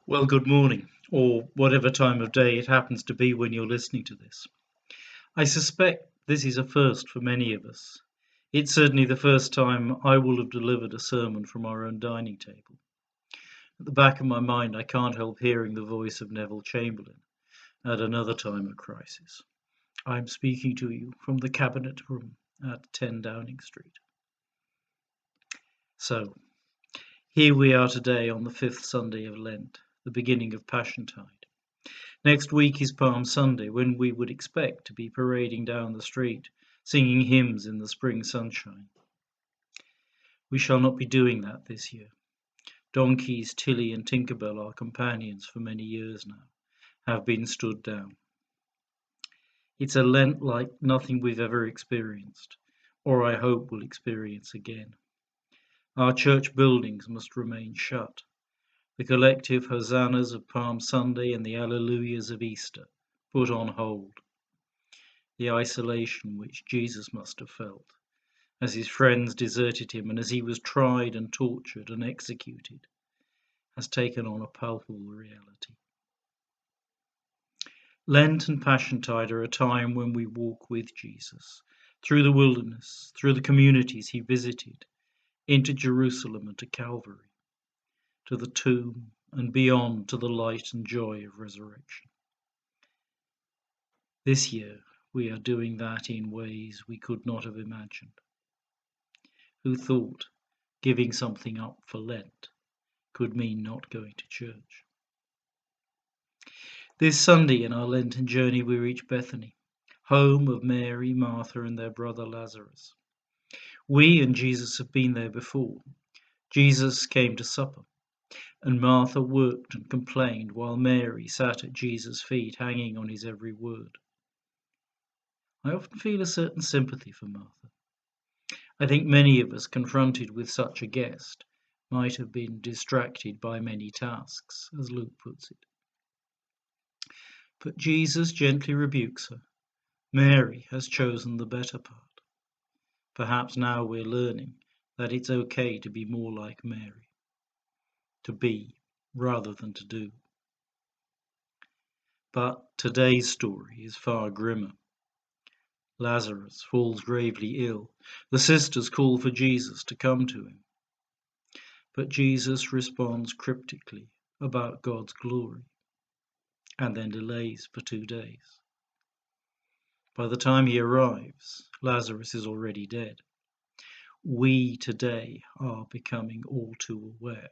Well, good morning, or whatever time of day it happens to be when you're listening to this. I suspect this is a first for many of us. It's certainly the first time I will have delivered a sermon from our own dining table. At the back of my mind, I can't help hearing the voice of Neville Chamberlain at another time of crisis. I'm speaking to you from the cabinet room at 10 Downing Street. So, here we are today on the fifth Sunday of Lent, the beginning of Passiontide. Next week is Palm Sunday, when we would expect to be parading down the street, singing hymns in the spring sunshine. We shall not be doing that this year. Donkeys Tilly and Tinkerbell, our companions for many years now, have been stood down. It's a Lent like nothing we've ever experienced, or I hope will experience again. Our church buildings must remain shut. The collective hosannas of Palm Sunday and the alleluias of Easter put on hold. The isolation which Jesus must have felt as his friends deserted him and as he was tried and tortured and executed has taken on a palpable reality. Lent and Passiontide are a time when we walk with Jesus through the wilderness, through the communities he visited, into Jerusalem and to Calvary, to the tomb and beyond to the light and joy of resurrection. This year we are doing that in ways we could not have imagined. Who thought giving something up for Lent could mean not going to church? This Sunday in our Lenten journey we reach Bethany, home of Mary, Martha and their brother Lazarus. We and Jesus have been there before. Jesus came to supper, and Martha worked and complained while Mary sat at Jesus' feet, hanging on his every word. I often feel a certain sympathy for Martha. I think many of us confronted with such a guest might have been distracted by many tasks, as Luke puts it. But Jesus gently rebukes her. Mary has chosen the better part. Perhaps now we're learning that it's okay to be more like Mary, to be rather than to do. But today's story is far grimmer. Lazarus falls gravely ill. The sisters call for Jesus to come to him. But Jesus responds cryptically about God's glory, and then delays for 2 days. By the time he arrives, Lazarus is already dead. We today are becoming all too aware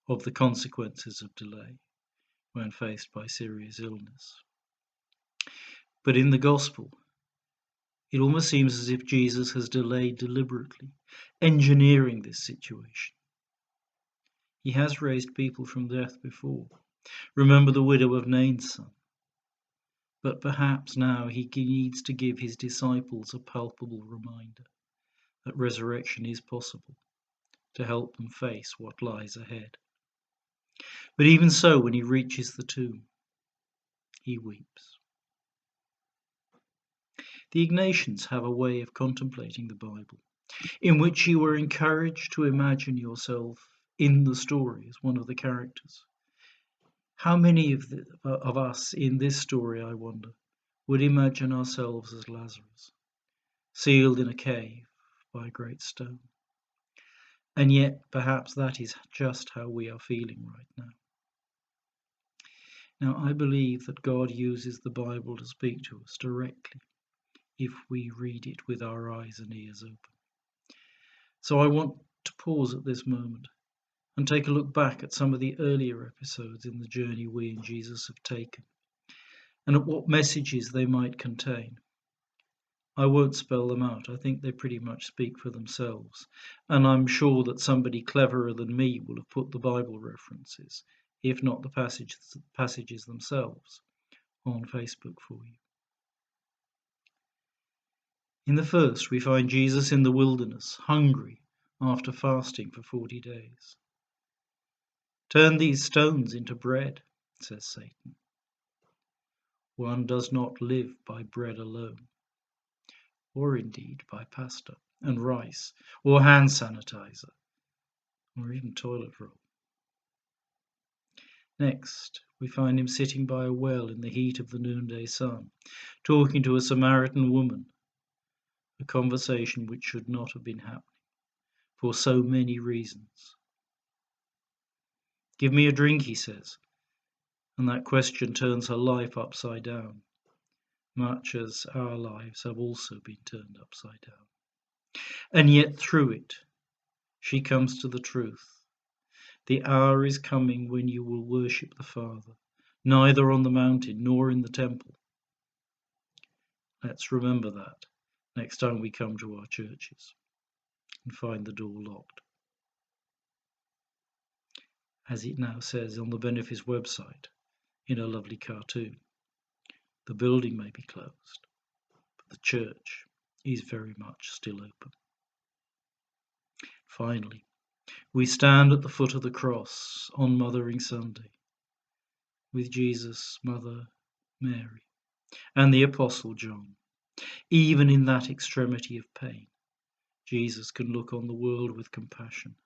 of the consequences of delay when faced by serious illness. But in the Gospel, it almost seems as if Jesus has delayed deliberately, engineering this situation. He has raised people from death before. Remember the widow of Nain's son. But perhaps now he needs to give his disciples a palpable reminder that resurrection is possible, to help them face what lies ahead. But even so, when he reaches the tomb, he weeps. The Ignatians have a way of contemplating the Bible, in which you are encouraged to imagine yourself in the story as one of the characters. How many of us in this story, I wonder, would imagine ourselves as Lazarus, sealed in a cave by a great stone? And yet, perhaps that is just how we are feeling right now. Now, I believe that God uses the Bible to speak to us directly if we read it with our eyes and ears open. So I want to pause at this moment and take a look back at some of the earlier episodes in the journey we and Jesus have taken, and at what messages they might contain. I won't spell them out. I think they pretty much speak for themselves, and I'm sure that somebody cleverer than me will have put the Bible references, if not the passages themselves, on Facebook for you. In the first, we find Jesus in the wilderness, hungry after fasting for 40 days. Turn these stones into bread, says Satan. One does not live by bread alone, or indeed by pasta and rice, or hand sanitizer, or even toilet roll. Next, we find him sitting by a well in the heat of the noonday sun, talking to a Samaritan woman, a conversation which should not have been happening for so many reasons. "Give me a drink," he says, and that question turns her life upside down, much as our lives have also been turned upside down. And yet through it, she comes to the truth. The hour is coming when you will worship the Father, neither on the mountain nor in the temple. Let's remember that next time we come to our churches and find the door locked. As it now says on the Benefice website in a lovely cartoon, the building may be closed, but the church is very much still open. Finally, we stand at the foot of the cross on Mothering Sunday with Jesus' mother Mary and the Apostle John. Even in that extremity of pain, Jesus can look on the world with compassion.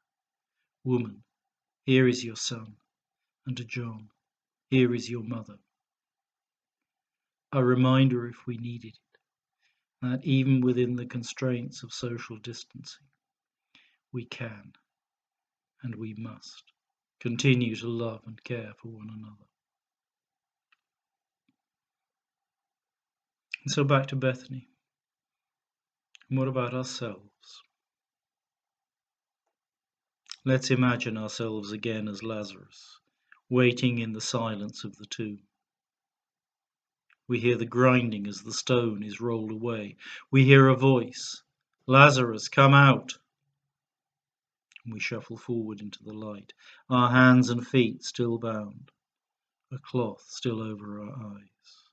"Woman, here is your son," and to John, "Here is your mother." A reminder, if we needed it, that even within the constraints of social distancing, we can and we must continue to love and care for one another. And so back to Bethany. And what about ourselves? Let's imagine ourselves again as Lazarus, waiting in the silence of the tomb. We hear the grinding as the stone is rolled away. We hear a voice, "Lazarus, come out!" And we shuffle forward into the light, our hands and feet still bound, a cloth still over our eyes.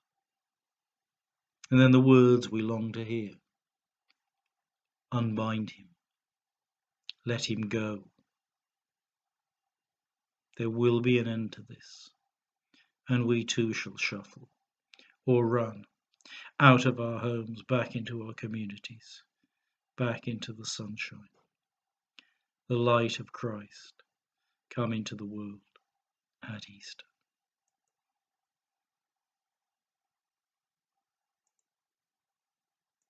And then the words we long to hear: "Unbind him. Let him go. There will be an end to this, and we too shall shuffle, or run, out of our homes, back into our communities, back into the sunshine, the light of Christ come into the world at Easter."